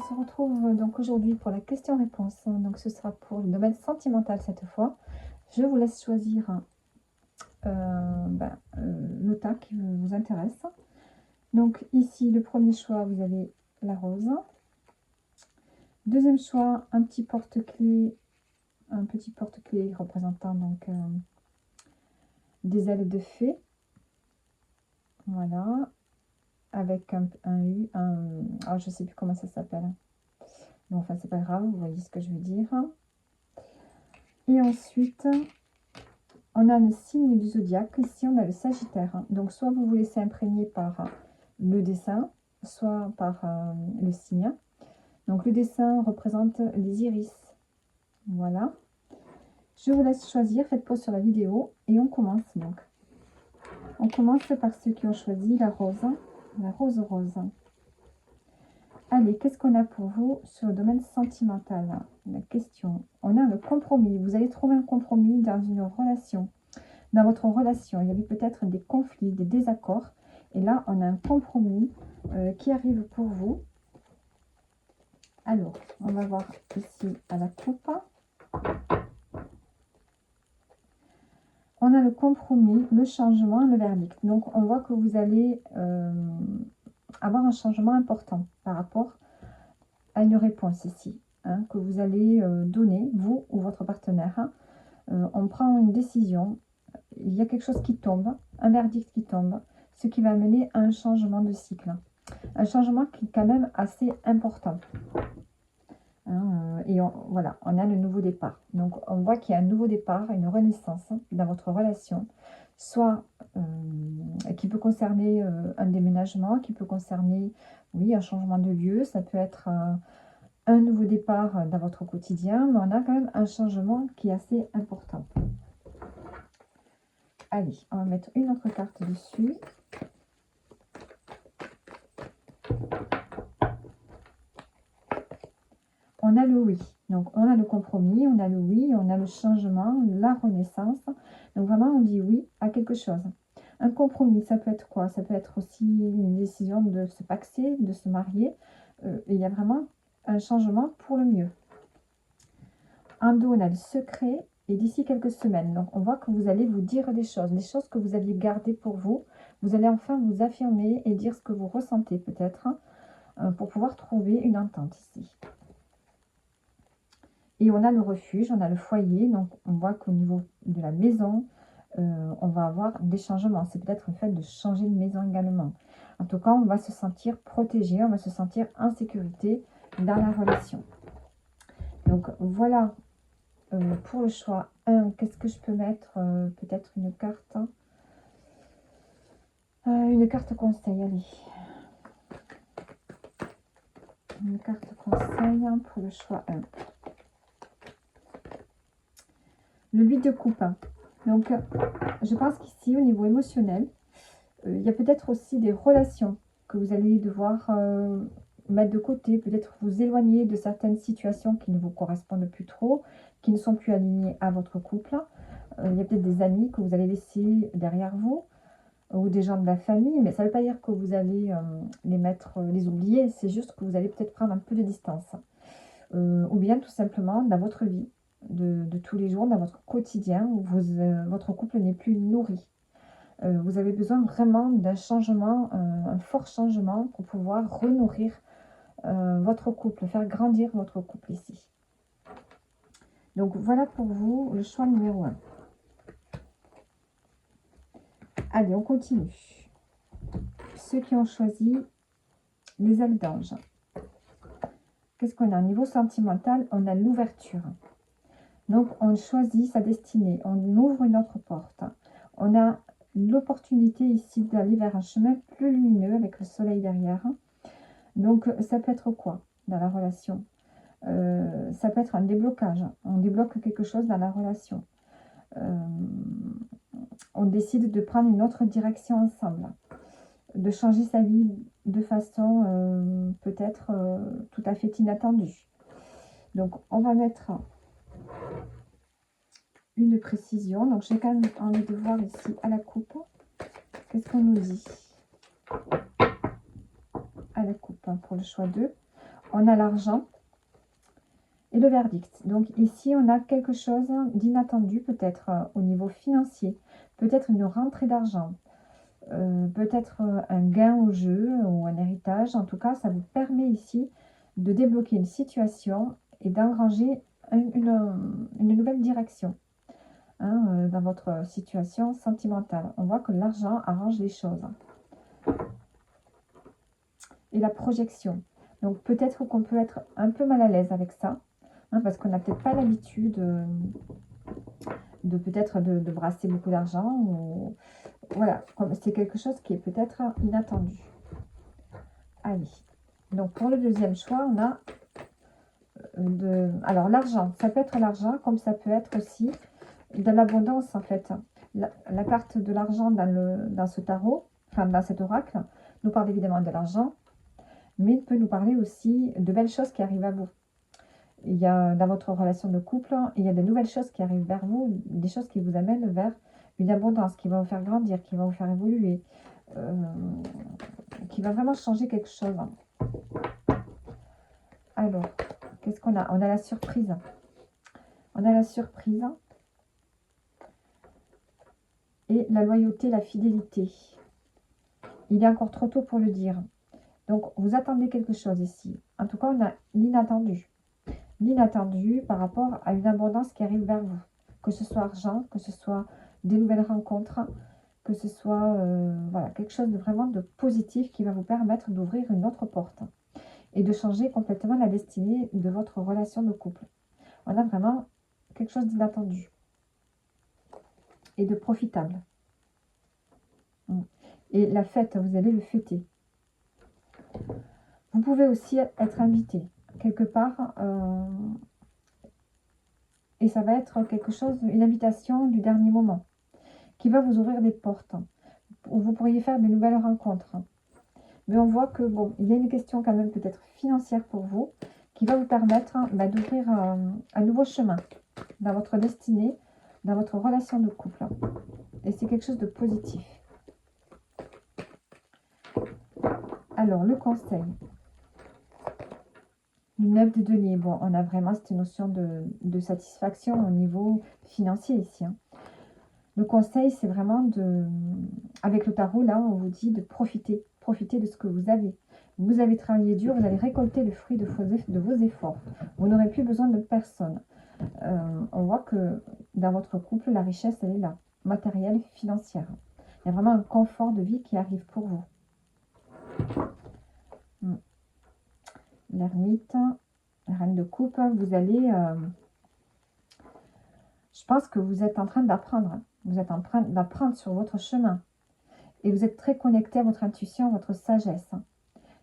se retrouve donc aujourd'hui pour la question-réponse. Donc ce sera pour le domaine sentimental cette fois. Je vous laisse choisir le tas qui vous intéresse. Donc ici, le premier choix, vous avez la rose. Deuxième choix, un petit porte-clés représentant donc des ailes de fée. Voilà, avec un U, je sais plus comment ça s'appelle. Bon, enfin, c'est pas grave, vous voyez ce que je veux dire. Et ensuite, on a le signe du zodiaque. Ici, on a le Sagittaire. Donc, soit vous vous laissez imprégner par le dessin, soit par le signe. Donc, le dessin représente les iris. Voilà. Je vous laisse choisir. Faites pause sur la vidéo et on commence donc. On commence par ceux qui ont choisi la rose rose. Allez, qu'est-ce qu'on a pour vous sur le domaine sentimental? La question. On a le compromis. Vous allez trouver un compromis dans une relation. Dans votre relation, il y avait peut-être des conflits, des désaccords. Et là, on a un compromis qui arrive pour vous. Alors, on va voir ici à la coupe. On a le compromis, le changement, le verdict. Donc, on voit que vous allez avoir un changement important par rapport à une réponse ici, hein, que vous allez donner, vous ou votre partenaire. On prend une décision, il y a quelque chose qui tombe, un verdict qui tombe, ce qui va mener à un changement de cycle. Un changement qui est quand même assez important. Hein, voilà, on a le nouveau départ. Donc, on voit qu'il y a un nouveau départ, une renaissance dans votre relation, soit qui peut concerner un déménagement, qui peut concerner, oui, un changement de lieu, ça peut être un nouveau départ dans votre quotidien, mais on a quand même un changement qui est assez important. Allez, on va mettre une autre carte dessus. On a le oui. Donc, on a le compromis, on a le oui, on a le changement, la renaissance. Donc, vraiment, on dit oui à quelque chose. Un compromis, ça peut être quoi? Ça peut être aussi une décision de se paxer, de se marier. Il y a vraiment un changement pour le mieux. En dos, on a le secret. Et d'ici quelques semaines, donc on voit que vous allez vous dire des choses que vous aviez gardées pour vous. Vous allez enfin vous affirmer et dire ce que vous ressentez peut-être pour pouvoir trouver une entente ici. Et on a le refuge, on a le foyer. Donc on voit qu'au niveau de la maison, on va avoir des changements. C'est peut-être le fait de changer de maison également. En tout cas, on va se sentir protégé, on va se sentir en sécurité dans la relation. Donc voilà. Pour le choix 1, qu'est-ce que je peux mettre? Peut-être une carte. Une carte conseil, allez. Une carte conseil pour le choix 1. Le 8 de coupe. Donc, je pense qu'ici, au niveau émotionnel, il y a peut-être aussi des relations que vous allez devoir mettre de côté, peut-être vous éloigner de certaines situations qui ne vous correspondent plus trop, qui ne sont plus alignées à votre couple. Il y a peut-être des amis que vous allez laisser derrière vous, ou des gens de la famille, mais ça ne veut pas dire que vous allez les oublier, c'est juste que vous allez peut-être prendre un peu de distance. Ou bien tout simplement dans votre vie de tous les jours, dans votre quotidien, où votre couple n'est plus nourri. Vous avez besoin vraiment d'un changement, un fort changement pour pouvoir renourrir votre couple, faire grandir votre couple ici. Donc voilà pour vous le choix numéro 1. Allez, on continue. Ceux qui ont choisi les ailes d'ange. Qu'est-ce qu'on a? Au niveau sentimental, on a l'ouverture. Donc, on choisit sa destinée. On ouvre une autre porte. On a l'opportunité ici d'aller vers un chemin plus lumineux avec le soleil derrière. Donc, ça peut être quoi dans la relation? Ça peut être un déblocage. On débloque quelque chose dans la relation. On décide de prendre une autre direction ensemble, de changer sa vie de façon peut-être tout à fait inattendue. Donc, on va mettre une précision. Donc, j'ai quand même envie de voir ici à la coupe. Qu'est-ce qu'on nous dit à la coupe pour le choix 2? on a l'argent et le verdict. Donc ici, on a quelque chose d'inattendu, peut-être au niveau financier, peut-être une rentrée d'argent, peut-être un gain au jeu ou un héritage. En tout cas, ça vous permet ici de débloquer une situation et d'engranger une nouvelle direction dans votre situation sentimentale. On voit que l'argent arrange les choses. Et la projection. Donc peut-être qu'on peut être un peu mal à l'aise avec ça, parce qu'on n'a peut-être pas l'habitude de peut-être de brasser beaucoup d'argent. Ou voilà, c'est quelque chose qui est peut-être inattendu. Allez, donc pour le deuxième choix, on a alors l'argent. Ça peut être l'argent, comme ça peut être aussi de l'abondance en fait. La carte de l'argent dans ce tarot, enfin dans cet oracle, nous parle évidemment de l'argent, mais il peut nous parler aussi de belles choses qui arrivent à vous. Il y a dans votre relation de couple, il y a de nouvelles choses qui arrivent vers vous, des choses qui vous amènent vers une abondance, qui va vous faire grandir, qui va vous faire évoluer, qui va vraiment changer quelque chose. Alors, qu'est-ce qu'on a? On a la surprise. On a la surprise et la loyauté, la fidélité. Il est encore trop tôt pour le dire. Donc, vous attendez quelque chose ici. En tout cas, on a l'inattendu. L'inattendu par rapport à une abondance qui arrive vers vous. Que ce soit argent, que ce soit des nouvelles rencontres, que ce soit voilà, quelque chose de vraiment de positif qui va vous permettre d'ouvrir une autre porte et de changer complètement la destinée de votre relation de couple. On a vraiment quelque chose d'inattendu et de profitable. Et la fête, vous allez le fêter. Vous pouvez aussi être invité quelque part et ça va être quelque chose, une invitation du dernier moment qui va vous ouvrir des portes où vous pourriez faire de nouvelles rencontres. Mais on voit que bon, il y a une question quand même peut-être financière pour vous qui va vous permettre d'ouvrir un nouveau chemin dans votre destinée, dans votre relation de couple. Et c'est quelque chose de positif. Alors, le conseil. Une 9 de denier. Bon, on a vraiment cette notion de satisfaction au niveau financier ici. Le conseil, c'est vraiment avec le tarot, là, on vous dit de profiter. Profiter de ce que vous avez. Vous avez travaillé dur, vous allez récolter le fruit de vos efforts. Vous n'aurez plus besoin de personne. On voit que dans votre couple, la richesse, elle est là. Matérielle, financière. Il y a vraiment un confort de vie qui arrive pour vous. L'ermite, la reine de coupe, vous allez... je pense que vous êtes en train d'apprendre. Vous êtes en train d'apprendre sur votre chemin. Et vous êtes très connecté à votre intuition, à votre sagesse.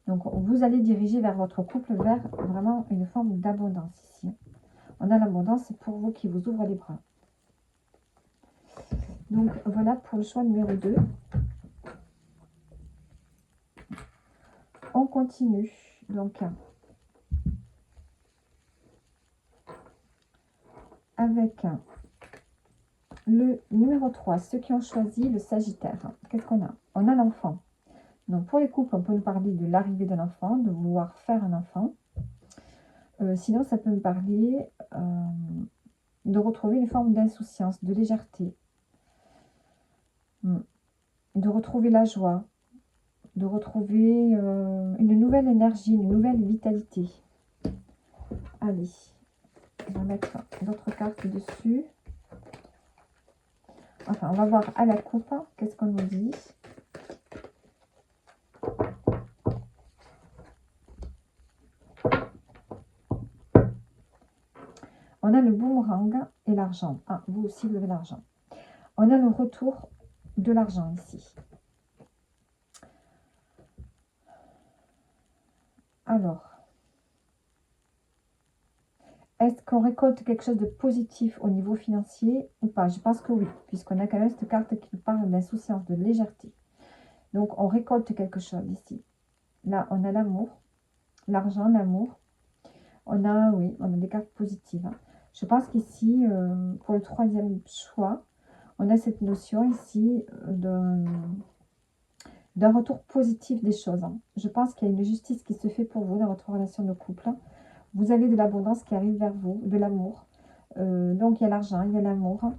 Donc, vous allez diriger vers votre couple, vers vraiment une forme d'abondance ici. On a l'abondance, c'est pour vous qui vous ouvre les bras. Donc, voilà pour le choix numéro 2. On continue. Donc, avec le numéro 3, ceux qui ont choisi le Sagittaire. Qu'est-ce qu'on a? On a l'enfant. Donc, pour les couples, on peut nous parler de l'arrivée de l'enfant, de vouloir faire un enfant. Sinon, ça peut me parler de retrouver une forme d'insouciance, de légèreté. De retrouver la joie, de retrouver une nouvelle énergie, une nouvelle vitalité. Allez, on va mettre d'autres cartes dessus. Enfin, on va voir à la coupe, qu'est-ce qu'on nous dit. On a le boomerang et l'argent. Ah, vous aussi, vous avez l'argent. On a le retour de l'argent ici. Alors, est-ce qu'on récolte quelque chose de positif au niveau financier ou pas? Je pense que oui, puisqu'on a quand même cette carte qui parle d'insouciance, de légèreté. Donc, on récolte quelque chose ici. Là, on a l'amour, l'argent, l'amour. On a, oui, on a des cartes positives. Je pense qu'ici, pour le troisième choix, on a cette notion ici d'un retour positif des choses. Je pense qu'il y a une justice qui se fait pour vous dans votre relation de couple. Vous avez de l'abondance qui arrive vers vous, de l'amour. Donc il y a l'argent, il y a l'amour,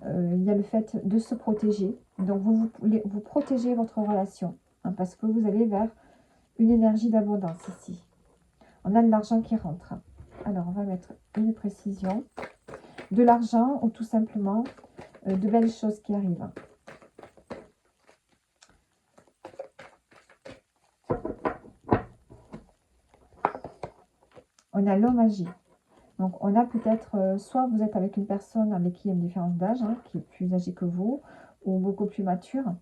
il y a le fait de se protéger. Donc vous protégez votre relation parce que vous allez vers une énergie d'abondance ici. On a de l'argent qui rentre. Alors on va mettre une précision. De l'argent ou tout simplement de belles choses qui arrivent. On a l'homme âgé. Donc, on a peut-être, soit vous êtes avec une personne avec qui il y a une différence d'âge, qui est plus âgée que vous, ou beaucoup plus mature.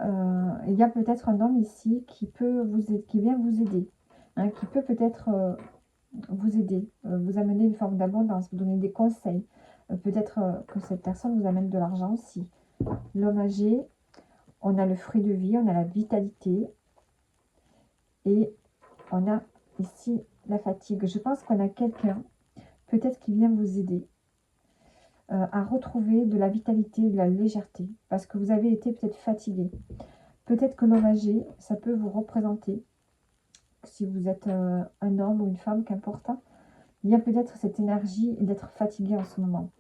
Il y a peut-être un homme ici qui peut vous aider, qui vient vous aider, qui peut peut-être vous aider, vous amener une forme d'abondance, vous donner des conseils. Peut-être que cette personne vous amène de l'argent aussi. L'homme âgé, on a le fruit de vie, on a la vitalité, et on a ici la fatigue. Je pense qu'on a quelqu'un, peut-être qui vient vous aider à retrouver de la vitalité, de la légèreté, parce que vous avez été peut-être fatigué. Peut-être que l'homme âgé, ça peut vous représenter, si vous êtes un homme ou une femme, qu'importe. Il y a peut-être cette énergie d'être fatigué en ce moment.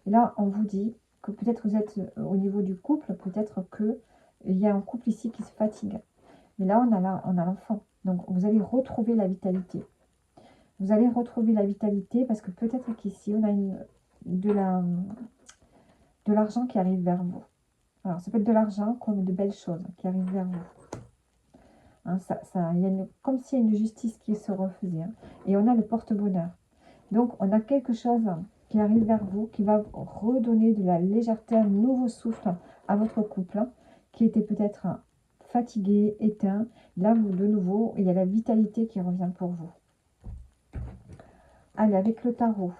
Et là, on vous dit que peut-être vous êtes au niveau du couple, peut-être qu'il y a un couple ici qui se fatigue. Mais là, on a l'enfant. Donc, vous allez retrouver la vitalité. Vous allez retrouver la vitalité parce que peut-être qu'ici, on a de l'argent qui arrive vers vous. Alors, ça peut être de l'argent comme de belles choses qui arrivent vers vous. Il y a comme s'il y a une justice qui se refaisait. Et on a le porte-bonheur. Donc, on a quelque chose qui arrive vers vous, qui va redonner de la légèreté, un nouveau souffle à votre couple, qui était peut-être fatigué, éteint. Là, vous, de nouveau, il y a la vitalité qui revient pour vous. Allez, avec le tarot,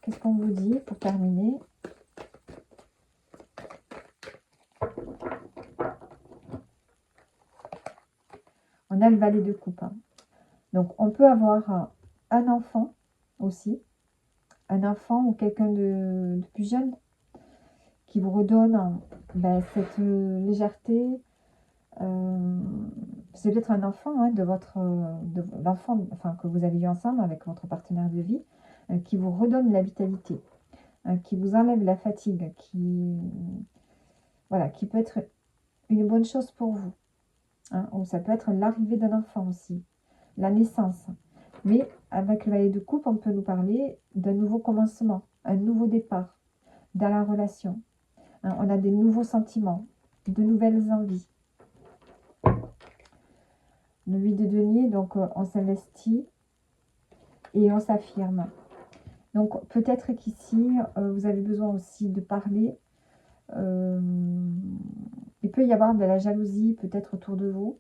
qu'est-ce qu'on vous dit pour terminer? On a le valet de coupe. Donc, on peut avoir un enfant aussi, un enfant ou quelqu'un de plus jeune qui vous redonne cette légèreté. C'est peut-être un enfant de l'enfant que vous avez eu ensemble avec votre partenaire de vie qui vous redonne la vitalité, qui vous enlève la fatigue, qui peut être une bonne chose pour vous. Ou ça peut être l'arrivée d'un enfant aussi, la naissance. Mais avec le valet de coupe, on peut nous parler d'un nouveau commencement, un nouveau départ dans la relation. On a des nouveaux sentiments, de nouvelles envies. Le 8 de denier, donc on s'investit et on s'affirme. Donc peut-être qu'ici, vous avez besoin aussi de parler. Il peut y avoir de la jalousie peut-être autour de vous.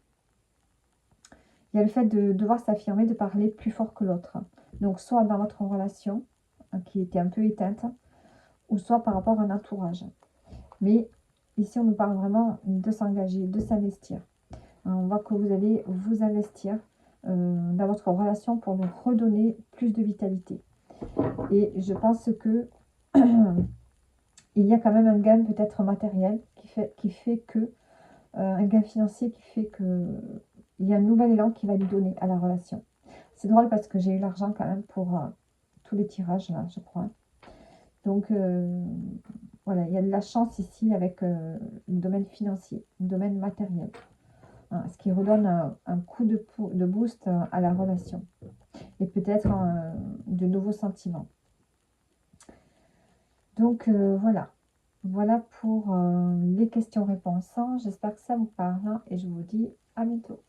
Il y a le fait de devoir s'affirmer, de parler plus fort que l'autre. Donc soit dans votre relation, qui était un peu éteinte, ou soit par rapport à un entourage. Mais ici, on nous parle vraiment de s'engager, de s'investir. On voit que vous allez vous investir dans votre relation pour nous redonner plus de vitalité. Et je pense que il y a quand même un gain peut-être matériel qui fait que, un gain financier qui fait que il y a un nouvel élan qui va lui donner à la relation. C'est drôle parce que j'ai eu l'argent quand même pour tous les tirages là, je crois. Donc voilà, il y a de la chance ici avec le domaine financier, le domaine matériel. Ce qui redonne un coup de boost à la relation. Et peut-être de nouveaux sentiments. Donc voilà. Voilà pour les questions-réponses. J'espère que ça vous parle et je vous dis à bientôt.